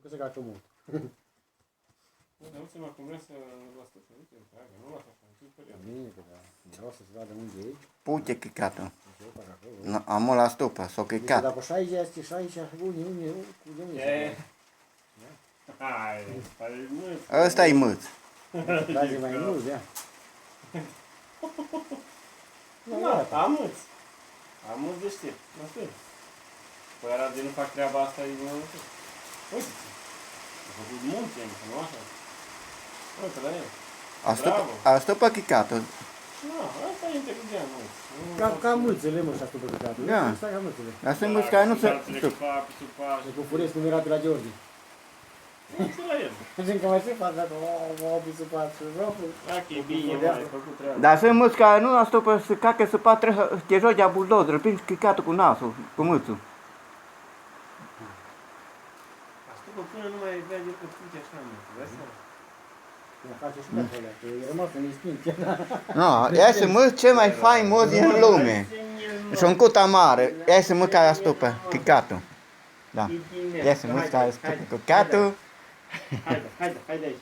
că se cacă mult. Dar uite-mă cum vrea să vă stăți, uite, întreagă, nu luați așa, nu speriam. Bine, că da. Vreau să se vadă unde e. Pute chicatul. No, Am la stupă, s-o deci chicat. dacă și aici este și aici, unde E. Hai, pare mult. Ăsta-i mâț. Dați mai mult, ia. Nu, amuți. Amuți de știi, nu știu. Păi era de nu fac treaba asta, e nu știu. Uite, a făcut munte, nu așa? Uite la el. Bravo. A stupă chicatul. Nu, asta e inteligent, mult. Ca mulțele, mă, și-a stupă păcatul. Da. Stai ca mulțele. Dar sunt mulți care nu se stupă. Și cu Furescu cum era pe la Georgi. Uite la el. Zic că mai se fac dacă m-au pisupat și vreau. Dacă e bine, mă, ai făcut treaba. Dar sunt mulți care nu stupă să cacă să patre chejogea buldozerul, prins chicatul cu nasul, cu mâțul. Asta că până nu mai vrea de cât uite așa, mă, vezi? Mă face și pe acolo, că e rămas în instinct. Nu, ea sunt mulți cel mai faimos din lume. Și un cuta mare, ea sunt mulți care stupă chicatul. Da. Ea sunt mulți care stupă chicatul. Haide aici.